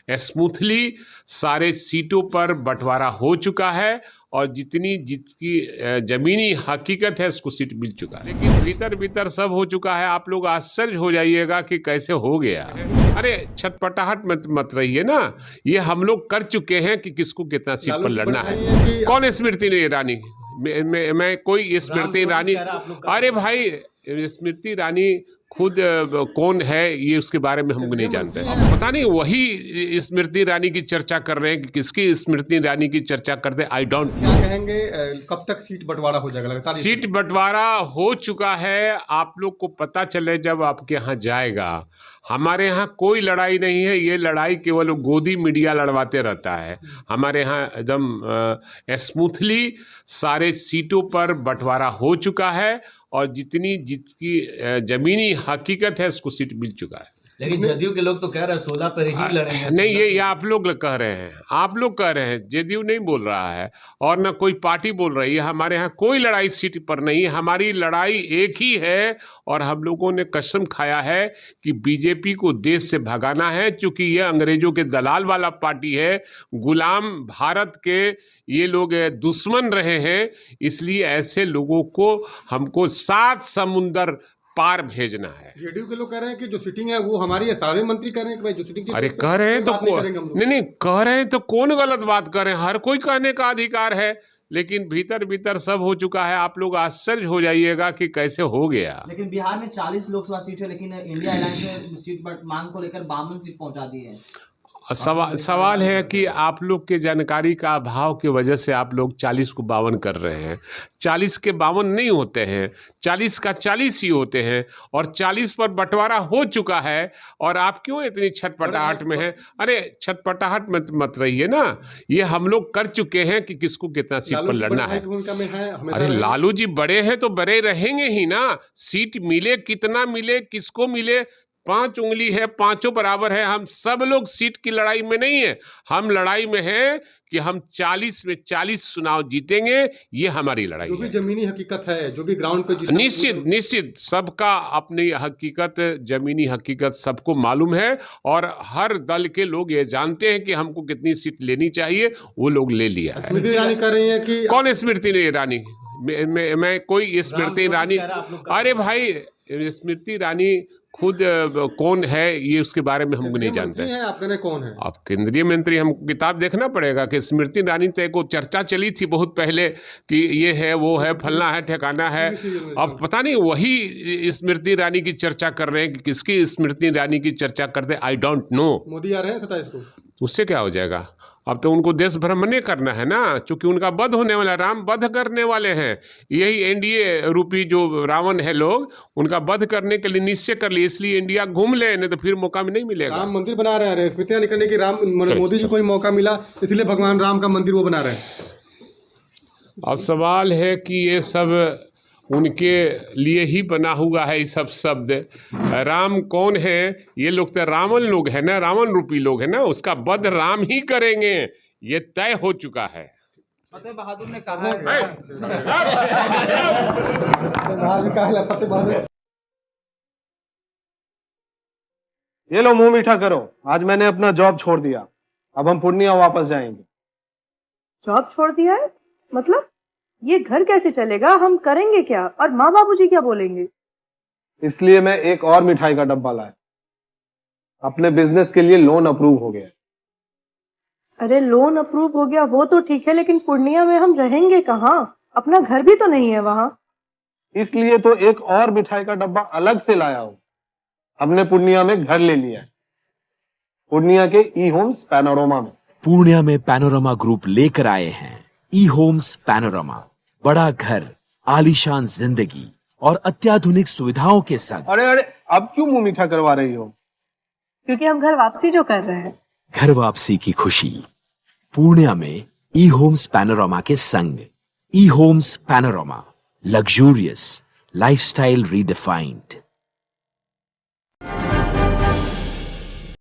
Smoothly सारे सीटों पर बंटवारा हो चुका है और जिसकी जमीनी हकीकत है उसको सीट मिल चुका है, लेकिन भीतर भीतर सब हो चुका है। आप लोग आश्चर्य हो जाइएगा कि कैसे हो गया। अरे छटपटाहट मत रहिए ना, ये हम लोग कर चुके हैं कि किसको कितना सीट पर लड़ना है। कौन स्मृति ईरानी? मैं कोई स्मृति ईरानी? अरे भाई, स्मृति ईरानी खुद कौन है ये उसके बारे में हम नहीं जानते। पता नहीं वही स्मृति ईरानी की चर्चा कर रहे हैं कि किसकी स्मृति ईरानी की चर्चा करते हैं। आई डोंट क्या कहेंगे, कब तक सीट बंटवारा हो जाएगा? लगातार सीट बंटवारा हो चुका है। आप लोग को पता चले जब आपके यहाँ जाएगा। हमारे यहाँ कोई लड़ाई नहीं है, ये लड़ाई केवल गोदी मीडिया लड़वाते रहता है। हमारे यहाँ एकदम स्मूथली सारे सीटों पर बंटवारा हो चुका है और जिसकी जमीनी हकीकत है उसको सीट मिल चुका है। लेकिन जदयू के लोग तो कह रहे हैं 16 पर ही लड़ेंगे। नहीं, ये आप लोग कह रहे हैं, आप लोग कह रहे हैं। जदयू नहीं बोल रहा है और ना कोई पार्टी बोल रही है। हमारे यहाँ कोई लड़ाई सीट पर नहीं, हमारी लड़ाई एक ही है और हम लोगों ने कसम खाया है कि बीजेपी को देश से भगाना है, क्योंकि ये अंग्रेजों के दलाल वाला पार्टी है। गुलाम भारत के ये लोग दुश्मन रहे हैं, इसलिए ऐसे लोगों को हमको 7 समुंदर पार भेजना है। जेडीयू के लोग कह रहे हैं कि जो सीटिंग है वो हमारी है, सारे मंत्री कह रहे हैं कि भाई जो सीटिंग। अरे कह रहे हैं तो नहीं कह रहे हैं तो कौन गलत बात कर रहे हैं? हर कोई कहने का अधिकार है, लेकिन भीतर भीतर सब हो चुका है। आप लोग आश्चर्य हो जाइएगा कि कैसे हो गया। लेकिन बिहार में 40 लोकसभा सीट है, लेकिन इंडिया अलायंस ने सीट मांग को लेकर 52 सीट पहुंचा दी है। सवाल है कि आप लोग के जानकारी का अभाव की वजह से आप लोग 40 को 52 कर रहे हैं। 40 के 52 नहीं होते हैं, 40 का 40 ही होते हैं और 40 पर बंटवारा हो चुका है। और आप क्यों इतनी छटपटाहट में हैं? अरे छटपटाहट मत रहिए ना, ये हम लोग कर चुके हैं कि किसको कितना सीट पर लड़ना है। अरे लालू जी बड़े हैं तो बड़े रहेंगे ही ना। सीट मिले, कितना मिले, किसको मिले, 5 उंगली है, पांचों बराबर है। हम सब लोग सीट की लड़ाई में नहीं है, हम लड़ाई में है कि हम 40 में 40 चुनाव जीतेंगे। ये हमारी लड़ाई है। जो भी जमीनी हकीकत है, जो भी ग्राउंड पे निश्चित सबका अपनी हकीकत, जमीनी हकीकत सबको मालूम है और हर दल के लोग ये जानते हैं कि हमको कितनी सीट लेनी चाहिए, वो लोग ले लिया है। स्मृति ईरानी कर रही है कि कौन स्मृति ईरानी? मैं कोई स्मृति ईरानी? अरे भाई, स्मृति ईरानी खुद कौन है ये उसके बारे में हमको नहीं जानते हैं। आप कहने कौन है? अब केंद्रीय मंत्री, हमको किताब देखना पड़ेगा कि स्मृति ईरानी तय को चर्चा चली थी बहुत पहले कि ये है, वो है, फलना है, ठिकाना है। अब पता नहीं वही स्मृति ईरानी की चर्चा कर रहे हैं कि किसकी स्मृति ईरानी की चर्चा करते हैं। I don't know. मोदी आ रहे हैं 27 को, उससे क्या हो जाएगा? अब तो उनको देश भ्रमण करना है ना, क्योंकि उनका वध होने वाला, राम वध करने वाले हैं। यही एनडीए रूपी जो रावण है लोग, उनका वध करने के लिए निश्चय कर लिए, इसलिए इंडिया घूम ले, नहीं तो फिर मौका में नहीं मिलेगा। राम मंदिर बना रहे हैं, स्मृतियां निकलने की। राम मोदी जी को ही मौका मिला, इसलिए भगवान राम का मंदिर वो बना रहे हैं। अब सवाल है कि ये सब उनके लिए ही बना हुआ है। ये सब शब्द राम कौन है? ये लोग तो रावण लोग है ना, रावण रूपी लोग है ना, उसका वध राम ही करेंगे, ये तय हो चुका है। फतेह बहादुर ने कहा है। फतेह बहादुर, ये लो मुंह मीठा करो, आज मैंने अपना जॉब छोड़ दिया, अब हम पूर्णिया वापस जाएंगे। जॉब छोड़ दिया है? मतलब ये घर कैसे चलेगा? हम करेंगे क्या? और माँ बाबूजी क्या बोलेंगे? इसलिए मैं एक और मिठाई का डब्बा लाया। अपने बिजनेस के लिए लोन अप्रूव हो गया। अरे लोन अप्रूव हो गया वो तो ठीक है, लेकिन पूर्णिया में हम रहेंगे कहाँ? अपना घर भी तो नहीं है वहाँ। इसलिए तो एक और मिठाई का डब्बा अलग से लाया हूँ। हमने पूर्णिया में घर ले लिया है, पूर्णिया के ई होम्स पैनोरमा में। पूर्णिया में पैनोरमा ग्रुप लेकर आए हैं ई होम्स पैनोरमा। बड़ा घर, आलीशान जिंदगी और अत्याधुनिक सुविधाओं के संग। अरे अब क्यों मुंह मीठा करवा रही हो? क्योंकि हम घर वापसी जो कर रहे हैं। घर वापसी की खुशी पूर्णिया में ई होम्स पैनोरमा के संग। E homes panorama, luxurious lifestyle redefined.